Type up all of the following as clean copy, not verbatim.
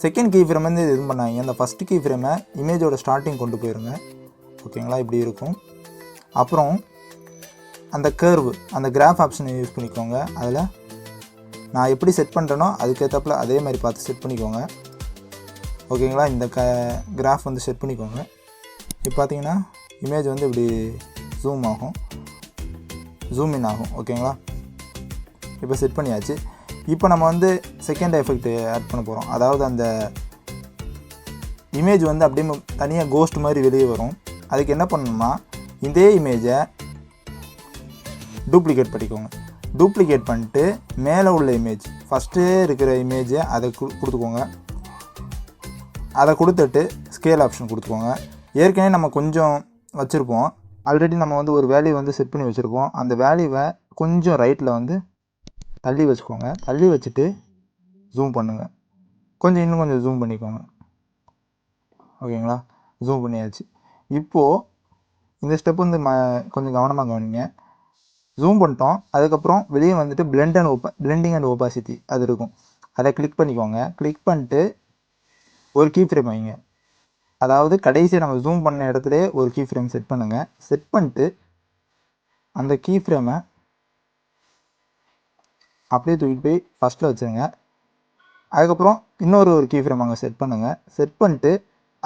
Second key frame வந்து இது பண்ணாங்க. அந்த ஃபஸ்ட்டு கீ ஃப்ரேமை இமேஜோட ஸ்டார்டிங் கொண்டு போயிருங்க. ஓகேங்களா, இப்படி இருக்கும். அப்புறம் அந்த கர்வ், அந்த கிராஃப் ஆப்ஷனை யூஸ் பண்ணிக்கோங்க. அதில் நான் எப்படி செட் பண்ணுறேனோ அதுக்கேற்றப்பில் அதே மாதிரி பார்த்து செட் பண்ணிக்கோங்க. ஓகேங்களா, இந்த கிராஃப் வந்து செட் பண்ணிக்கோங்க. இப்போ பார்த்தீங்கன்னா இமேஜ் வந்து இப்படி ஜூம் இன் ஆகும். ஓகேங்களா, இப்போ செட் பண்ணியாச்சு. இப்போ நம்ம வந்து செகண்ட் எஃபெக்ட் ஆட் பண்ண போகிறோம். அதாவது அந்த இமேஜ் வந்து அப்படியே தனியாக கோஸ்ட் மாதிரி வெளியே வரும். அதுக்கு என்ன பண்ணணும்னா, இதே இமேஜை டூப்ளிகேட் பண்ணிக்கோங்க. டூப்ளிகேட் பண்ணிட்டு மேலே உள்ள இமேஜ், ஃபஸ்ட்டே இருக்கிற இமேஜை அதை கொடுத்துக்கோங்க. அதை கொடுத்துட்டு ஸ்கேல் ஆப்ஷன் கொடுத்துக்கோங்க. ஏற்கனவே நம்ம கொஞ்சம் வச்சுருப்போம். ஆல்ரெடி நம்ம வந்து ஒரு வேல்யூ வந்து செட் பண்ணி வச்சுருக்கோம். அந்த வேல்யூவை கொஞ்சம் ரைட்டில் வந்து தள்ளி வச்சுக்கோங்க. தள்ளி வச்சுட்டு ஜூம் பண்ணுங்கள். இன்னும் கொஞ்சம் ஜூம் பண்ணிக்கோங்க. ஓகேங்களா, ஜூம் பண்ணியாச்சு. இப்போது இந்த ஸ்டெப் வந்து கொஞ்சம் கவனமாக கவனிங்க. ஜூம் பண்ணிட்டோம். அதுக்கப்புறம் வெளியே வந்துட்டு பிளெண்டிங் அண்ட் ஓபாசிட்டி அது இருக்கும். அதை கிளிக் பண்ணிக்கோங்க. கிளிக் பண்ணிட்டு ஒரு கீ ஃப்ரேம் வைங்க. அதாவது கடைசி நம்ம ஜூம் பண்ண இடத்துல ஒரு கீ ஃப்ரேம் செட் பண்ணுங்கள். செட் பண்ணிட்டு அந்த கீ ஃப்ரேமை அப்படியே தூக்கிட்டு போய் ஃபஸ்ட்டில் வச்சுருங்க. அதுக்கப்புறம் இன்னொரு கீ ஃப்ரேம் அங்கே செட் பண்ணுங்கள். செட் பண்ணிட்டு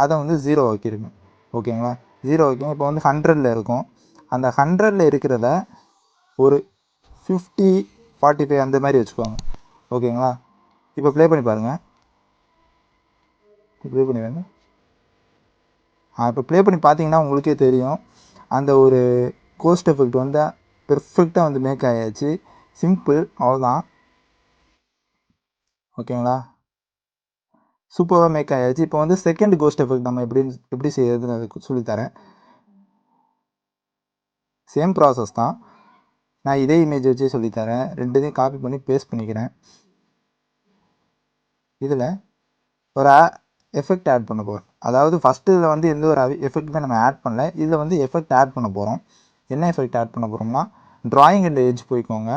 அதை வந்து 0 வைக்கிறீங்க. ஓகேங்களா, 0 வைக்கணும். இப்போ வந்து 100ல் இருக்கும். அந்த 100ல் இருக்கிறத ஒரு 50, 45 அந்த மாதிரி வச்சுக்கோங்க. ஓகேங்களா, இப்போ ப்ளே பண்ணி பாருங்கள். ப்ளே பண்ணி பாருங்க. இப்போ ப்ளே பண்ணி பார்த்தீங்கன்னா உங்களுக்கே தெரியும், அந்த ஒரு கோஸ்ட் எஃபெக்ட் வந்து பெர்ஃபெக்டாக வந்து மேக் ஆகியாச்சு. சிம்பிள், அவ்வளோதான். ஓகேங்களா, சூப்பராக மேக் ஆகியாச்சு. இப்போ வந்து செகண்ட் கோஸ்ட் எஃபெக்ட் நம்ம எப்படி செய்யறதுன்னு அதுக்கு சொல்லித்தரேன். சேம் ப்ராசஸ் தான். நான் இதே இமேஜ் வச்சே சொல்லித்தரேன். ரெண்டுத்தையும் காப்பி பண்ணி பேஸ்ட் பண்ணிக்கிறேன். இதில் ஒரு எஃபெக்ட் ஆட் பண்ண போகிறோம். அதாவது ஃபஸ்ட்டு இதில் வந்து எந்த ஒரு எஃபெக்ட்டுமே நம்ம ஆட் பண்ணல. இதில் வந்து எஃபெக்ட் ஆட் பண்ண போகிறோம். என்ன எஃபெக்ட் ஆட் பண்ண போகிறோம்னா, ட்ராயிங் அண்ட் எட்ஜ் போய்க்கோங்க.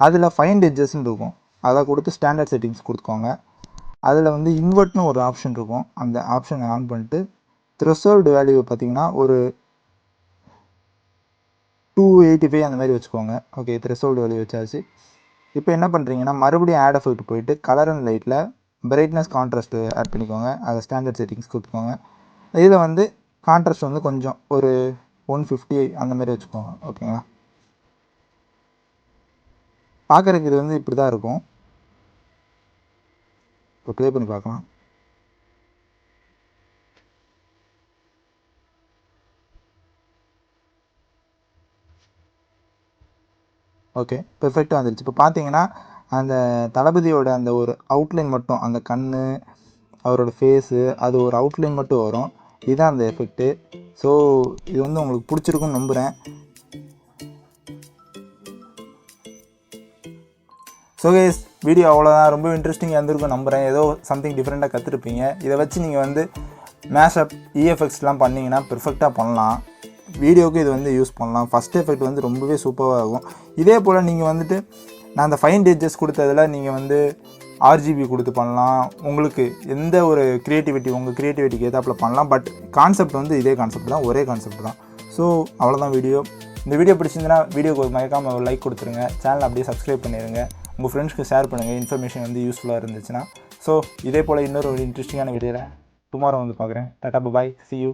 அதில் ஃபைண்ட் எட்ஜஸ்ன்னு இருக்கும். அதை கொடுத்து ஸ்டாண்டர்ட் செட்டிங்ஸ் கொடுத்துக்கோங்க. அதில் வந்து இன்வெர்ட்னு ஒரு ஆப்ஷன் இருக்கும். அந்த ஆப்ஷனை ஆன் பண்ணிட்டு த்ரெஷோல்டு வேல்யூ பார்த்தீங்கன்னா ஒரு 285 அந்த மாதிரி வச்சுக்கோங்க. ஓகே, த்ரெஷோல்டு வேல்யூ வச்சாச்சு. இப்போ என்ன பண்ணுறீங்கன்னா, மறுபடியும் ஆட் எஃபெக்ட் போயிட்டு கலர் அண்ட் லைட்டில் பிரைட்னஸ் கான்ட்ராஸ்ட்டு ஆட் பண்ணிக்கோங்க. அதை ஸ்டாண்டர்ட் செட்டிங்ஸ் கொடுத்துக்கோங்க. இதில் வந்து கான்ட்ராஸ்ட் வந்து கொஞ்சம் ஒரு 150 அந்த மாதிரி வச்சுக்கோங்க. ஓகேங்களா, பார்க்குறதுக்கு இது வந்து இப்படி தான் இருக்கும். இப்போ ப்ளே பண்ணி பார்க்கலாம். ஓகே, பெர்ஃபெக்டாக வந்துடுச்சு. இப்போ பார்த்தீங்கன்னா அந்த தளபதியோட அந்த ஒரு அவுட்லைன் மட்டும், அந்த கண், அவரோட ஃபேஸு, அது ஒரு அவுட்லைன் மட்டும் வரும். இதுதான் அந்த எஃபெக்ட்டு. ஸோ இது வந்து உங்களுக்கு பிடிச்சிருக்குன்னு நம்புகிறேன். ஸோ கைஸ், வீடியோ அவ்வளோதான். ரொம்ப இன்ட்ரெஸ்டிங்காக இருந்திருக்கும் நம்புகிறேன். ஏதோ சம்திங் டிஃப்ரெண்ட்டாக கற்றுருப்பீங்க. இதை வச்சு நீங்கள் வந்து மேஷப், இஎஃப்எக்ஸ்லாம் பண்ணிங்கன்னா பெர்ஃபெக்டாக பண்ணலாம். வீடியோவுக்கு இது வந்து யூஸ் பண்ணலாம். ஃபஸ்ட் எஃபெக்ட் வந்து ரொம்பவே சூப்பராக இருக்கும். இதே போல் நீங்கள் வந்துட்டு நான் அந்த ஃபைண்ட் எட்ஜஸ் கொடுத்ததில் நீங்கள் வந்து ஆர்ஜிபி கொடுத்து பண்ணலாம். உங்களுக்கு எந்த ஒரு க்ரியேட்டிவிட்டி, உங்கள் க்ரியேட்டிவிட்டிக்கு ஏதாப்பில் பண்ணலாம். பட் கான்செப்ட் வந்து இதே கான்செப்ட் தான், ஒரே கான்செப்ட் தான். ஸோ அவ்வளோதான் வீடியோ. இந்த வீடியோ பிடிச்சிருந்துன்னா வீடியோக்கு மறக்காமல் ஒரு லைக் கொடுத்துருங்க. சேனல் அப்படியே சப்ஸ்கிரைப் பண்ணிடுங்க. உங்கள் ஃப்ரெண்ட்ஸ்க்கு ஷேர் பண்ணுங்கள், இன்ஃபர்மேஷன் வந்து யூஸ்ஃபுல்லாக இருந்துச்சுன்னா. ஸோ இதே போல் இன்னொரு இன்ட்ரெஸ்டிங்கான வீடியோவில் டுமாரோ வந்து பார்க்குறேன். டாடா, பாய், see you.